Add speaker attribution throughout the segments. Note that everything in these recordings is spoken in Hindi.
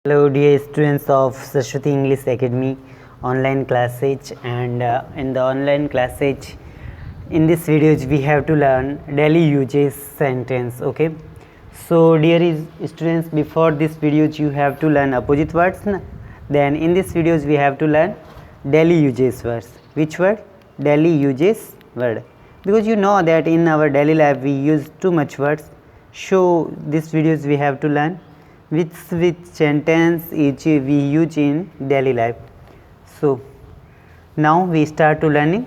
Speaker 1: Hello dear students of Saraswati English Academy online classes, and in the online classes in this videos we have to learn daily uses sentence. Okay, so dear students, before this videos you have to learn opposite words na? Then in this videos we have to learn daily uses words. Which word? Daily uses word, because you know that in our daily life we use too much words. So this videos we have to learn which sentence each we use in daily life. So now we start to learning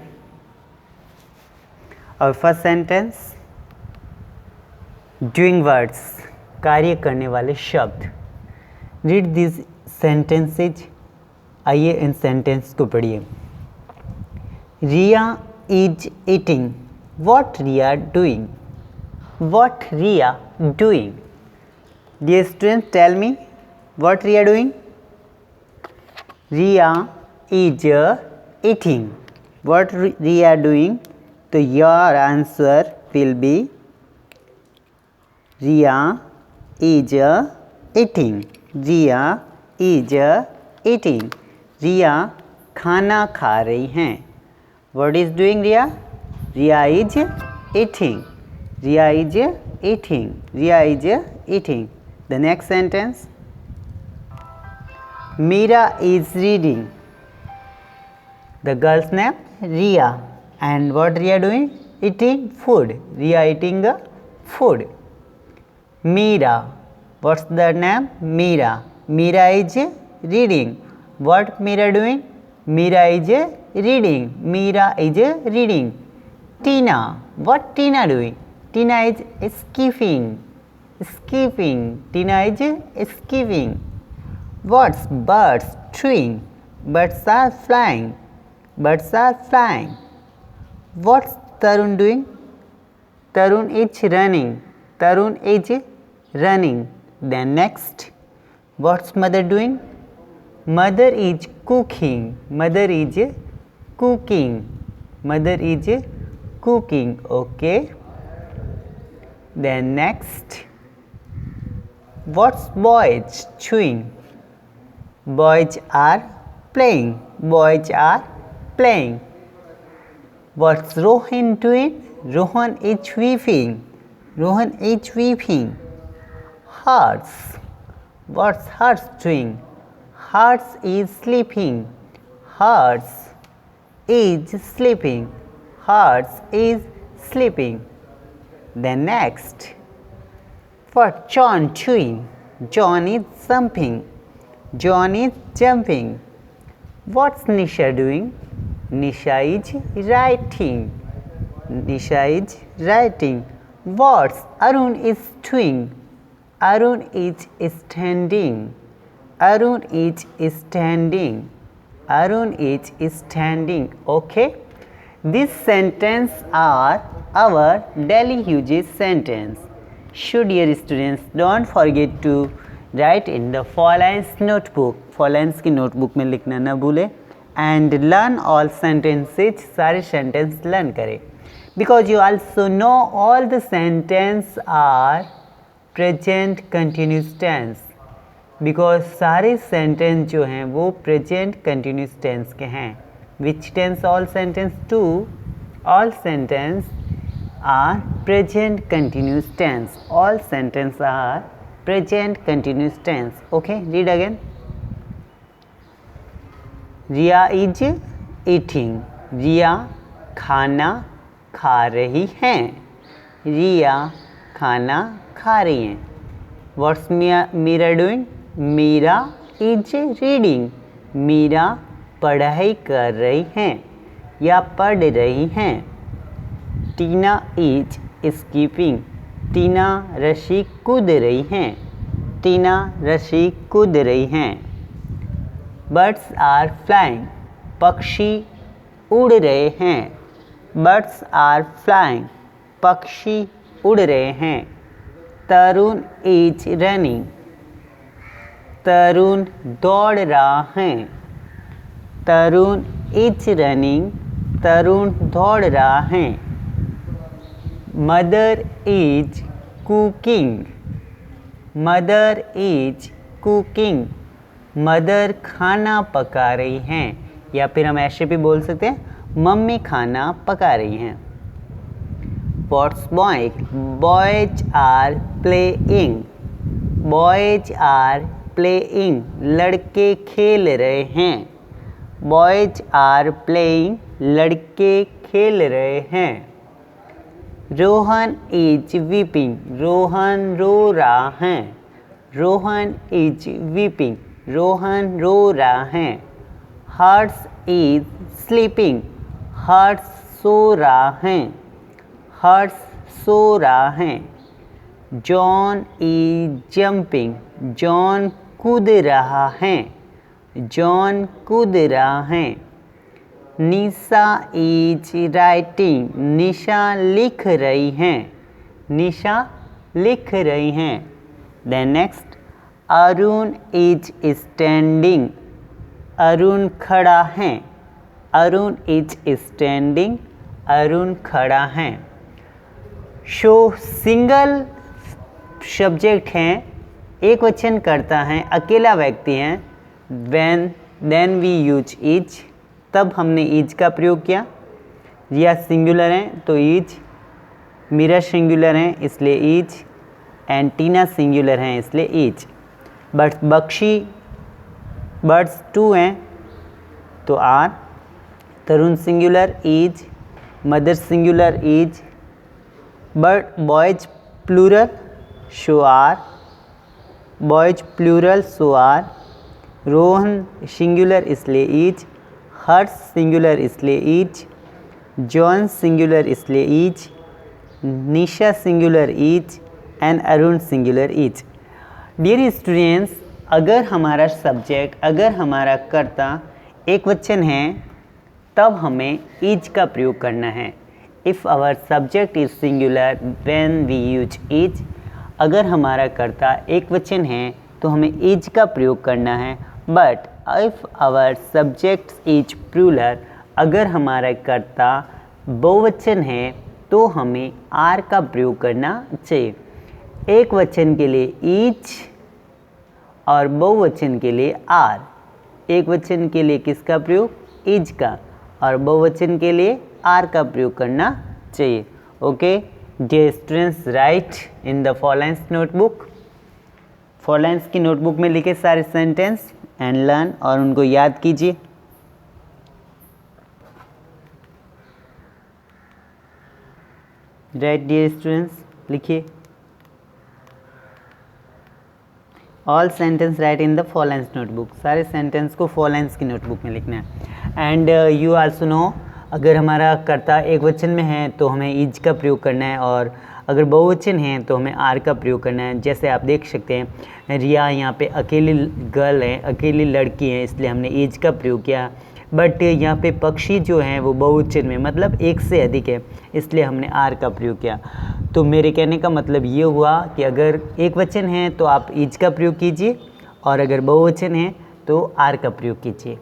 Speaker 1: our first sentence. Doing words, कार्य करने वाले शब्द. Read this sentences. आइए इन सेंटेंस को पढ़िए. Riya is eating. What Riya doing? What Riya doing? Dear students, tell me what Riya doing? Riya is eating. What Riya doing? So your answer will be Riya is eating. Riya is eating. Riya खाना खा रही हैं. What is doing Riya? Riya is eating. Riya is eating. Riya is eating. The next sentence. Meera is reading. The girl's name Riya, and what Riya doing? Eating food. Riya eating food. Meera. What's the name? Meera. Meera is reading. What Meera doing? Meera is reading. Meera is reading. Tina. What Tina doing? Tina is skipping. Skipping. Tina is skipping. What's birds doing? Birds are flying. Birds are flying. What's Tarun doing? Tarun is running. Tarun is running. Then next, what's mother doing? Mother is cooking. Mother is cooking. Mother is cooking. Okay. Then next, what's boys doing? Boys are playing. Boys are playing. What's Rohan doing? Rohan is weeping. Rohan is weeping. Horse. What's horse doing? Horse is sleeping. Horse is sleeping. Horse is sleeping. Then next, what John doing? John is jumping. John is jumping. What's Nisha doing? Nisha is writing. Nisha is writing. What's Arun is doing? Arun is standing. Arun is standing. Arun is standing. Okay. These sentences are our daily uses sentence. So dear students, don't forget to write in the 4 lines notebook. 4 lines की नोटबुक में लिखना ना भूले. And learn all sentences. सारे sentence learn करें. Because you also know all the sentence are present continuous tense. Because सारे sentence जो हैं वो present continuous tense के हैं. Which tense all sentence? 2. All sentence are present continuous tense. All sentence are present continuous tense. Okay, read again. Riya is eating. Riya खाना खा रही हैं. Riya खाना खा रही हैं. What's Meera doing? Meera is reading. Meera पढ़ाई कर रही हैं या पढ़ रही हैं. टीना इज स्कीपिंग. टीना रस्सी कूद रही हैं. टीना रस्सी कूद रही हैं. Birds are flying. पक्षी उड़ रहे हैं. Birds are flying. पक्षी उड़ रहे हैं. तरुण इज रनिंग. तरुण दौड़ रहा है. तरुण इज रनिंग. तरुण दौड़ रहा है. Mother is cooking. Mother is cooking. Mother खाना पका रही हैं, या फिर हम ऐसे भी बोल सकते हैं मम्मी खाना पका रही हैं। What's boy? Boys are playing. Boys are playing. लड़के खेल रहे हैं। Boys are playing. लड़के खेल रहे हैं। Rohan is weeping. रोहन रो रहा है। Rohan is weeping. रोहन रो रहा है। हर्ष is sleeping. हर्ष सो रहा है। हर्ष सो रहा है। John is jumping. जॉन कूद रहा है। जॉन कूद रहा है। निशा इज राइटिंग। निशा लिख रही हैं। निशा लिख रही हैं। Then next, Arun is standing. Arun खड़ा है। Arun is standing. अरुण खड़ा है। शो सिंगल सब्जेक्ट हैं, एक वचन करता है, अकेला व्यक्ति है। देन वी यूज इज, तब हमने इज का प्रयोग किया। रिया सिंगुलर है तो इज, मीरा सिंगुलर है इसलिए इज, एंड टीना सिंगुलर हैं इसलिए इज। बट बख्शी बर्ड्स 2 हैं तो are. Tarun singular is, mother singular is, but boys plural so are, boys plural so are. Rohan singular इसलिए इज, हर्ष सिंगुलर इसलिए इज, जॉन सिंगुलर इसलिए is, Nisha singular is, and Arun singular is. Dear students, अगर हमारा सब्जेक्ट, अगर हमारा कर्ता एक वचन है तब हमें इज का प्रयोग करना है। If our subject is singular when we use is, अगर हमारा कर्ता एक वचन है तो हमें इज का प्रयोग करना है। But if our subject is plural, अगर हमारा कर्ता बहुवचन है तो हमें आर का प्रयोग करना चाहिए। एक वचन के लिए इज और बहुवचन के लिए आर। एक वचन के लिए किसका प्रयोग? इज का, और बहुवचन के लिए आर का प्रयोग करना चाहिए। Okay dear students, write in the following notebook. Following की नोटबुक में लिखे सारे सेंटेंस एंड लर्न, और उनको याद कीजिए। राइट डियर स्टूडेंट्स, लिखिए all sentence right in the following notebook. सारे सेंटेंस को फॉलोइंग की नोटबुक में लिखना है। एंड यू आल्सो नो, अगर हमारा कर्ता एक वचन में है तो हमें इज का प्रयोग करना है, और अगर बहुवचन है तो हमें आर का प्रयोग करना है। जैसे आप देख सकते हैं रिया यहाँ पे अकेली गर्ल है, अकेली लड़की है, इसलिए हमने इज का प्रयोग किया। बट यहाँ पे पक्षी जो हैं वो बहुवचन में, मतलब एक से अधिक है, इसलिए हमने आर का प्रयोग किया। तो मेरे कहने का मतलब ये हुआ कि अगर एक वचन है तो आप इज का प्रयोग कीजिए, और अगर बहुवचन है तो आर का प्रयोग कीजिए।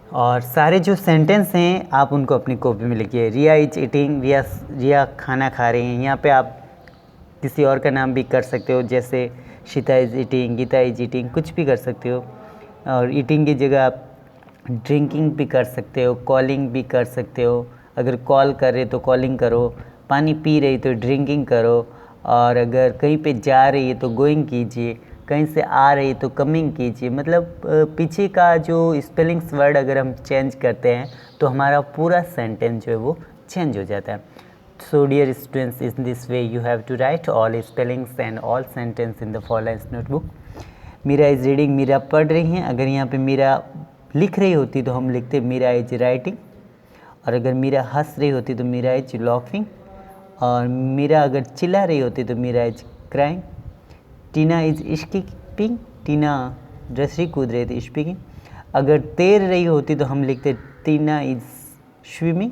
Speaker 1: और सारे जो सेंटेंस हैं आप उनको अपनी कॉपी में लिखिए। रिया इज ईटिंग, रिया खाना खा रही हैं। यहाँ पे आप किसी और का नाम भी कर सकते हो, जैसे Sita is eating, Geeta is eating, कुछ भी कर सकते हो। और ईटिंग की जगह आप ड्रिंकिंग भी कर सकते हो, कॉलिंग भी कर सकते हो। अगर कॉल कर रहे तो कॉलिंग करो, पानी पी रही तो ड्रिंकिंग करो, और अगर कहीं पे जा रही है तो गोइंग कीजिए, कहीं से आ रही तो कमिंग कीजिए। मतलब पीछे का जो स्पेलिंग्स वर्ड अगर हम चेंज करते हैं तो हमारा पूरा सेंटेंस जो है वो चेंज हो जाता है। So dear students, in this way you have to write all spellings and all sentence in the following notebook. Meera is reading, Meera पढ़ रही हैं। अगर यहाँ पे मीरा लिख रही होती तो हम लिखते मीरा इज राइटिंग, और अगर मीरा हंस रही होती तो मीरा इज लाफिंग, और मीरा अगर चिल्ला रही होती तो Meera is crying. Tina is skipping, Tina रस्सी कूद रही थी, स्पीकिंग। अगर तैर रही होती तो हम लिखते टीना इज स्विमिंग।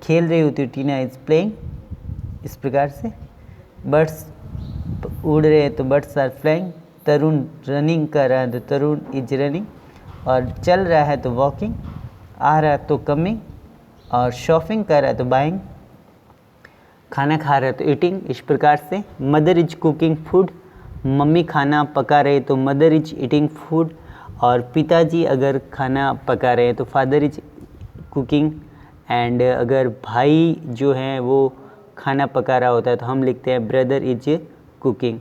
Speaker 1: खेल रही होती टीना इज प्लेइंग। इस प्रकार से बर्ड्स उड़ रहे हैं तो birds are flying. Tarun running कर रहा है तो तरुण इज रनिंग, और चल रहा है तो वॉकिंग, आ रहा है तो कमिंग, और शॉपिंग कर रहा है तो बाइंग, खाना खा रहा है तो ईटिंग। इस प्रकार से mother is cooking food, mummy खाना पका रहे तो मदर इज ईटिंग फूड, और पिताजी अगर खाना पका रहे हैं तो फादर इज कुकिंग, एंड अगर भाई जो हैं वो खाना पका रहा होता है तो हम लिखते हैं brother is cooking.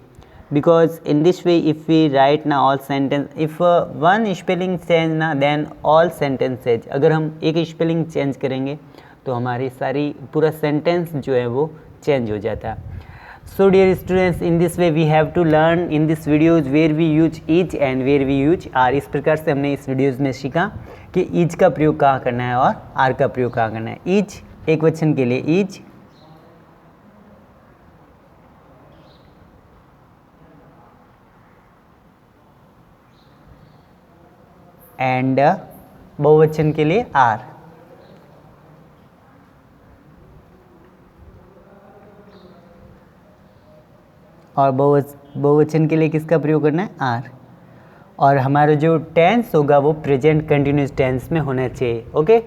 Speaker 1: Because in this way if we write ना all sentence, if one spelling change ना देन ऑल सेंटेंसेज, अगर हम एक स्पेलिंग चेंज करेंगे तो हमारी सारी पूरा सेंटेंस जो है वो चेंज हो जाता है. So dear students, in this way we have to learn in this videos where we use each and where we use are. इस प्रकार से हमने इस वीडियोस में सीखा कि each का प्रयोग कहाँ करना है और are का प्रयोग कहाँ करना है. each एक वचन के लिए each, and बहुवचन के लिए are. और बहुवचन के लिए किसका प्रयोग करना है? आर. और हमारा जो टेंस होगा वो प्रेजेंट कंटिन्यूस टेंस में होना चाहिए. Okay,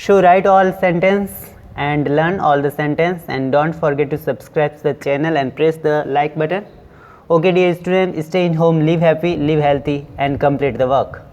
Speaker 1: so write all sentence and learn all the sentence and don't forget to subscribe the channel and press the like button. Okay dear student, stay in home, live happy, live healthy and complete the work.